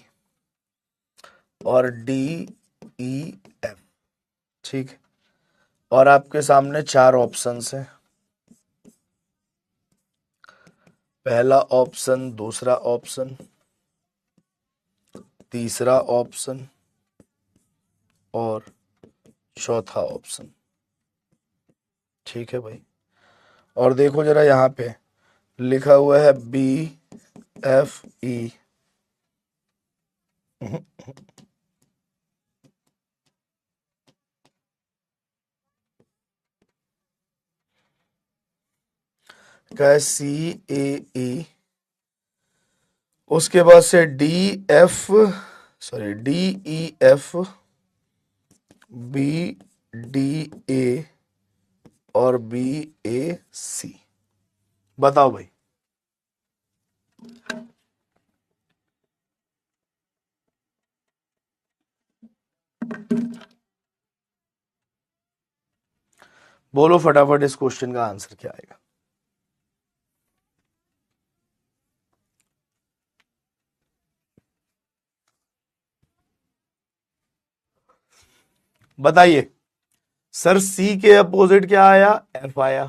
Speaker 1: और DEF, ठीक है, और आपके सामने 4 ऑप्शंस हैं। पहला ऑप्शन, दूसरा ऑप्शन, तीसरा ऑप्शन और चौथा ऑप्शन। ठीक है भाई, और देखो जरा यहाँ पे लिखा हुआ है BFE। क्या है, CAE, उसके बाद से DEF, BDA और BAC। बताओ भाई। बोलो फटाफट इस क्वेश्चन का आंसर क्या आएगा। बताइए। सर सी के अपोजिट क्या आया, एफ आया।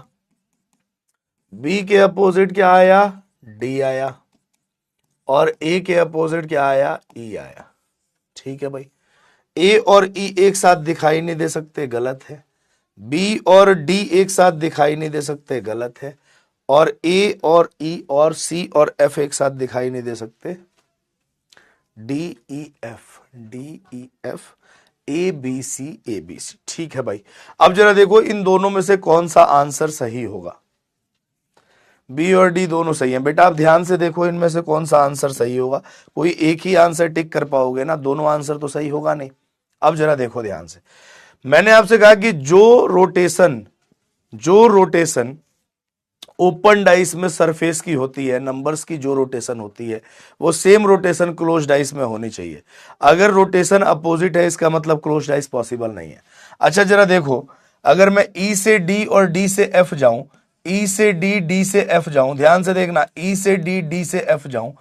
Speaker 1: बी के अपोजिट क्या आया, डी आया। और ए के अपोजिट क्या आया, ई आया। ठीक है भाई, ए और ई एक साथ दिखाई नहीं दे सकते, गलत है। बी और डी एक साथ दिखाई नहीं दे सकते, गलत है। और ए और ई और सी और एफ एक साथ दिखाई नहीं दे सकते, D E F, D E F, A B C, A B C. ठीक है भाई, अब जरा देखो इन दोनों में से कौन सा आंसर सही होगा। बी और डी दोनों सही हैं बेटा, आप ध्यान से देखो इनमें से कौन सा आंसर सही होगा। कोई एक ही आंसर टिक कर पाओगे ना, दोनों आंसर तो सही होगा नहीं। अब जरा देखो ध्यान से, मैंने आपसे कहा कि जो रोटेशन ओपन डाइस में सरफेस की होती है, नंबर्स की जो रोटेशन होती है वो सेम रोटेशन क्लोज डाइस में होनी चाहिए। अगर रोटेशन अपोजिट है इसका मतलब क्लोज डाइस पॉसिबल नहीं है। अच्छा जरा देखो, अगर मैं ई से डी और डी से एफ जाऊं, ई से डी, डी से एफ जाऊं, ध्यान से देखना, ई से डी, डी से एफ जाऊं,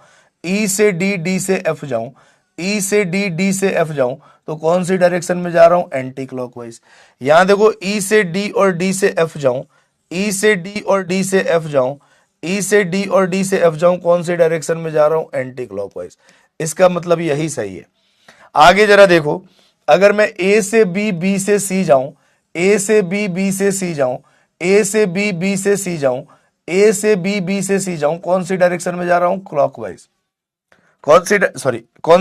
Speaker 1: ई से डी, डी से एफ जाऊं, ई से डी, डी से एफ जाऊं, तो कौन सी डायरेक्शन में जा रहा हूं, एंटी क्लॉकवाइज। यहां देखो ई से डी और डी से एफ जाऊं, ई से डी और डी से एफ जाऊं, ई से डी और डी से एफ जाऊं, कौन सी डायरेक्शन में जा रहा हूं, एंटी क्लॉकवाइज। इसका मतलब यही सही है। आगे जरा देखो, अगर मैं ए से बी, बी से सी जाऊं, ए से बी, बी से सी जाऊं, ए से बी, बी से सी जाऊं, ए से बी, बी से सी जाऊं, कौन सी डायरेक्शन में जा रहा हूं, क्लॉकवाइज। कौन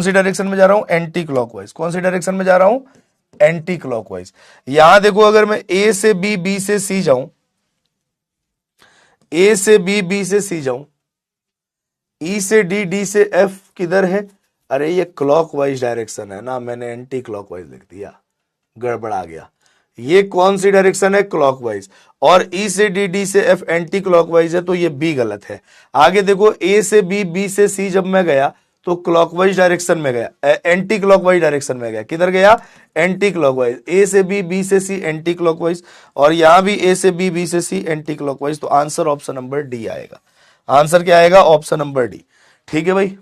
Speaker 1: सी डायरेक्शन में जा रहा हूं, एंटी क्लॉकवाइज। कौन सी डायरेक्शन में जा रहा हूं, एंटी क्लॉकवाइज। यहां देखो, अगर मैं ए से बी, बी से सी जाऊं, ए से बी, बी से सी जाऊं, ई से डी, डी से एफ किधर है, अरे ये क्लॉकवाइज डायरेक्शन है ना, मैंने एंटी क्लॉकवाइज लिख दिया, गड़बड़ा गया। ये कौन सी डायरेक्शन है, क्लॉकवाइज। और ई से डी, डी से एफ एंटी क्लॉकवाइज है, तो ये बी गलत है। आगे देखो, ए से बी, बी से सी जब मैं गया तो क्लॉकवाइज डायरेक्शन में गया, एंटी क्लॉकवाइज डायरेक्शन में गया, किधर गया, एंटी क्लॉकवाइज। ए से बी, बी से सी एंटी क्लॉकवाइज, और यहां भी ए से बी, बी से सी एंटी क्लॉकवाइज। तो आंसर ऑप्शन नंबर डी आएगा। आंसर क्या आएगा, ऑप्शन नंबर डी। ठीक है भाई,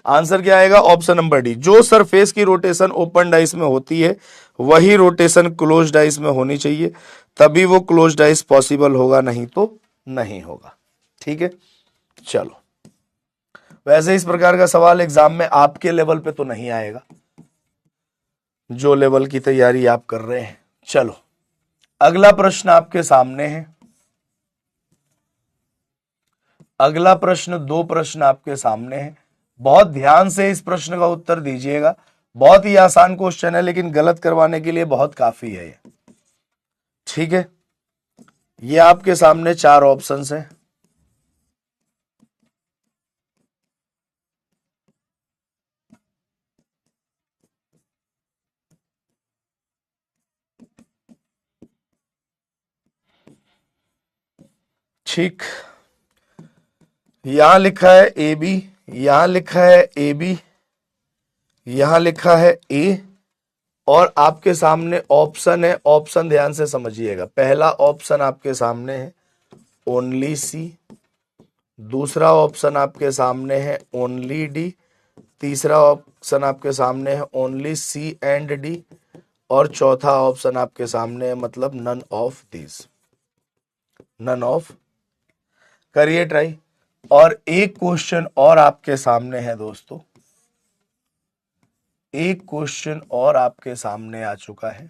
Speaker 1: आंसर क्या आएगा, ऑप्शन नंबर डी। जो सरफेस की रोटेशन ओपन डाइस में होती है वही रोटेशन क्लोज डाइस में होनी चाहिए, तभी वो क्लोज डाइस पॉसिबल होगा, नहीं तो नहीं होगा। ठीक है, चलो। वैसे इस प्रकार का सवाल एग्जाम में आपके लेवल पे तो नहीं आएगा, जो लेवल की तैयारी आप कर रहे हैं। चलो, अगला प्रश्न आपके सामने है। अगला प्रश्न, दो प्रश्न आपके सामने हैं। बहुत ध्यान से इस प्रश्न का उत्तर दीजिएगा। बहुत ही आसान क्वेश्चन है, लेकिन गलत करवाने के लिए बहुत काफी है ये। ठीक है, ये आपके सामने चार ऑप्शंस हैं। ठीक, यहां लिखा है ए बी, यहां लिखा है ए बी, यहां लिखा है ए, और आपके सामने ऑप्शन है। ऑप्शन ध्यान से समझिएगा। पहला ऑप्शन आपके सामने है ओनली सी, दूसरा ऑप्शन आपके सामने है ओनली डी, तीसरा ऑप्शन आपके सामने है ओनली सी एंड डी, और चौथा ऑप्शन आपके सामने है मतलब none of this, none of. करिए ट्राई। और एक क्वेश्चन और आपके सामने है दोस्तों, एक क्वेश्चन और आपके सामने आ चुका है।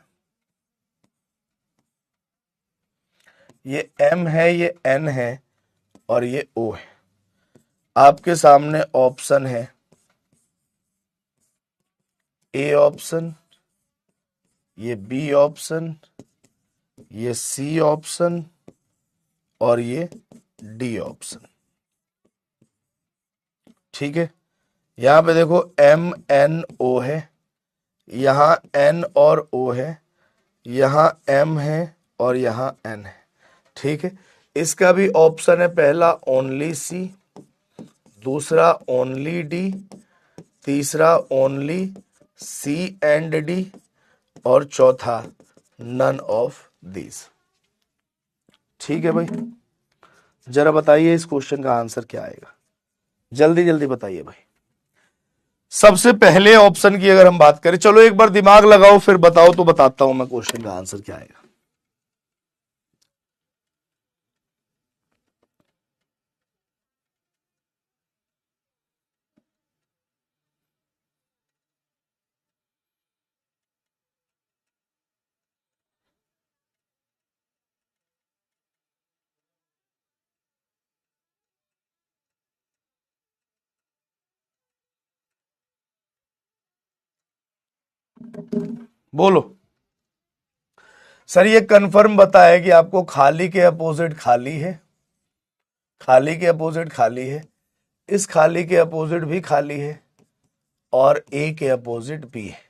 Speaker 1: ये M है, ये N है, और ये O है। आपके सामने ऑप्शन है A ऑप्शन, ये B ऑप्शन, ये C ऑप्शन, और ये D ऑप्शन। ठीक है, यहां पे देखो M N O है, यहां N और O है, यहां M है और यहां N है। ठीक है, इसका भी ऑप्शन है पहला ओनली सी, दूसरा ओनली डी, तीसरा ओनली सी एंड डी, और चौथा नन ऑफ दिस। ठीक है भाई, जरा बताइए इस क्वेश्चन का आंसर क्या आएगा, जल्दी जल्दी बताइए भाई। सबसे पहले ऑप्शन की अगर हम बात करें, चलो एक बार दिमाग लगाओ फिर बताओ, तो बताता हूं मैं क्वेश्चन का आंसर क्या आएगा। बोलो सर, ये कंफर्म बताया कि आपको खाली के अपोजिट खाली है, खाली के अपोजिट खाली है, इस खाली के अपोजिट भी खाली है, और ए के अपोजिट बी है।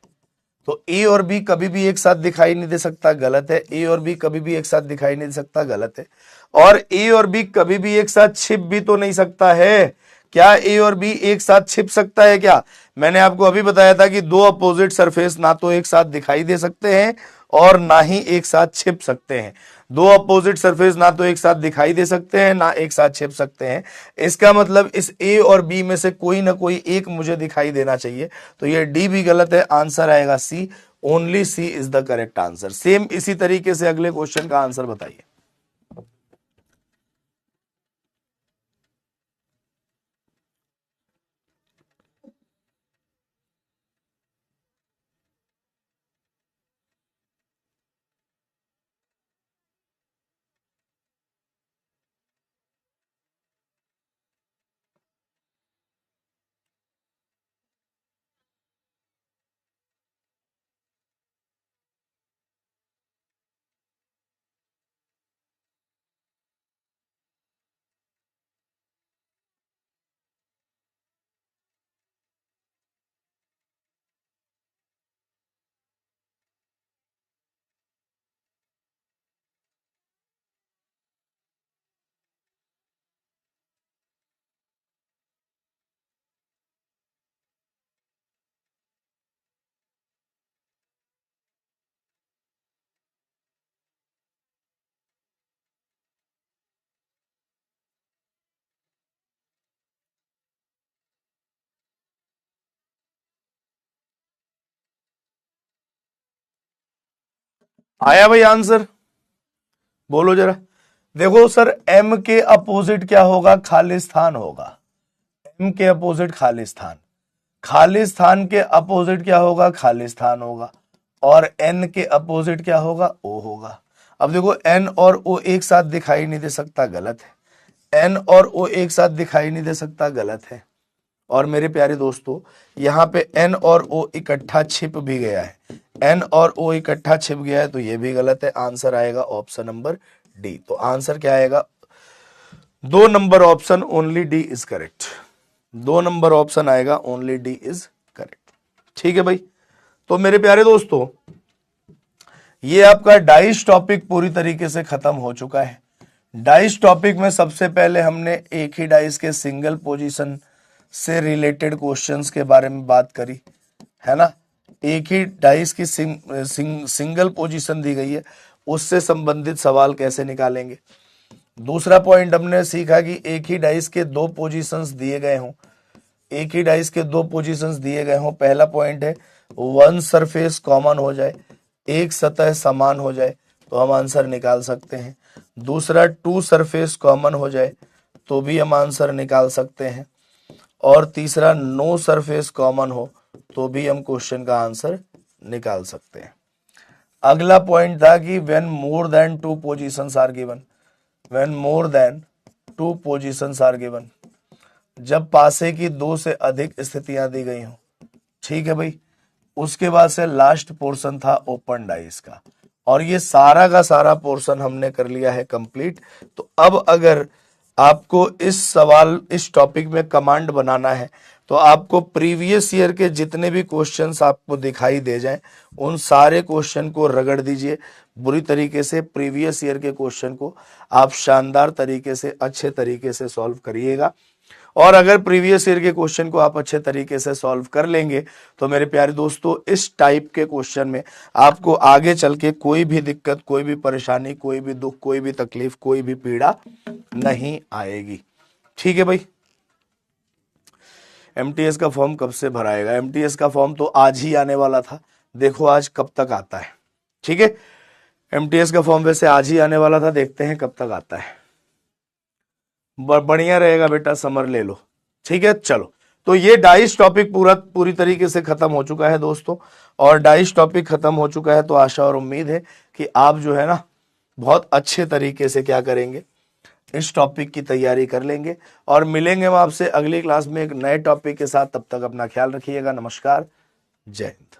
Speaker 1: तो ए और बी कभी भी एक साथ दिखाई नहीं दे सकता, गलत है। ए और बी कभी भी एक साथ दिखाई नहीं दे सकता, गलत है। और ए और बी कभी भी एक साथ छिप भी तो नहीं सकता है। क्या ए और बी एक साथ छिप सकता है क्या? मैंने आपको अभी बताया था कि दो अपोजिट सरफेस ना तो एक साथ दिखाई दे सकते हैं और ना ही एक साथ छिप सकते हैं। दो अपोजिट सरफेस ना तो एक साथ दिखाई दे सकते हैं ना एक साथ छिप सकते हैं। इसका मतलब इस ए और बी में से कोई ना कोई एक मुझे दिखाई देना चाहिए। तो ये डी भी गलत है, आंसर आएगा C. Only C is the correct answer. Same इसी तरीके से अगले क्वेश्चन का आंसर बताइए। आया भाई आंसर? बोलो जरा। देखो सर, एम के अपोजिट क्या होगा? खालिस्तान होगा। एम के अपोजिट खालिस्तान, खालिस्तान के अपोजिट क्या होगा? खालिस्तान होगा। और एन के अपोजिट क्या होगा? ओ होगा। अब देखो, एन और ओ एक साथ दिखाई नहीं दे सकता, गलत है। एन और ओ एक साथ दिखाई नहीं दे सकता, गलत है। और मेरे प्यारे दोस्तों, यहां पे एन और ओ इकट्ठा छिप भी गया है, एन और ओ इकट्ठा छिप गया है, तो ये भी गलत है। आंसर आएगा ऑप्शन नंबर डी। तो आंसर क्या आएगा? 2 number option only D is correct. 2 number option आएगा ओनली डी इज करेक्ट। ठीक है भाई। तो मेरे प्यारे दोस्तों, ये आपका डाइस टॉपिक पूरी तरीके से खत्म हो चुका है। डाइस टॉपिक में सबसे पहले हमने एक ही डाइस के सिंगल पोजीशन से रिलेटेड क्वेश्चंस के बारे में बात करी, है ना। एक ही डाइस की सिंगल पोजीशन दी गई है, उससे संबंधित सवाल कैसे निकालेंगे। दूसरा पॉइंट हमने सीखा कि एक ही डाइस के दो पोजीशंस दिए गए हों, एक ही डाइस के दो पोजीशंस दिए गए हों। पहला पॉइंट है वन सरफेस कॉमन हो जाए, एक सतह समान हो जाए, तो हम आंसर निकाल सकते हैं। दूसरा, टू सरफेस कॉमन हो जाए तो भी हम आंसर निकाल सकते हैं। और तीसरा, नो सरफेस कॉमन हो तो भी हम क्वेश्चन का आंसर निकाल सकते हैं। अगला पॉइंट था कि when more than two positions are given, when more than two positions are given, जब पासे की दो से अधिक स्थितियां दी गई हों। ठीक है भाई। उसके बाद से लास्ट पोर्शन था ओपन डाइस का, और ये सारा का सारा पोर्शन हमने कर लिया है कंप्लीट। तो अब अगर आपको इस टॉपिक में कमांड बनाना है, तो आपको प्रीवियस ईयर के जितने भी क्वेश्चंस आपको दिखाई दे जाएं, उन सारे क्वेश्चन को रगड़ दीजिए बुरी तरीके से। प्रीवियस ईयर के क्वेश्चन को आप शानदार तरीके से, अच्छे तरीके से सॉल्व करिएगा। और अगर प्रीवियस ईयर के क्वेश्चन को आप अच्छे तरीके से सॉल्व कर लेंगे, तो मेरे प्यारे दोस्तों, इस टाइप के क्वेश्चन में आपको आगे चल के कोई भी दिक्कत, कोई भी परेशानी, कोई भी दुख, कोई भी तकलीफ, कोई भी पीड़ा नहीं आएगी। ठीक है भाई। एमटीएस का फॉर्म कब से भराएगा? एमटीएस का फॉर्म तो आज ही आने वाला था, देखो आज कब तक आता है। ठीक है, एमटीएस का फॉर्म वैसे आज ही आने वाला था, देखते हैं कब तक आता है। बढ़िया रहेगा बेटा, समर ले लो। ठीक है, चलो। तो ये डाइस टॉपिक पूरी तरीके से खत्म हो चुका है दोस्तों। और डाइस टॉपिक खत्म हो चुका है, तो आशा और उम्मीद है कि आप जो है ना, बहुत अच्छे तरीके से क्या करेंगे, इस टॉपिक की तैयारी कर लेंगे। और मिलेंगे हम आपसे अगली क्लास में एक नए टॉपिक के साथ। तब तक अपना ख्याल रखिएगा। नमस्कार, जय हिंद।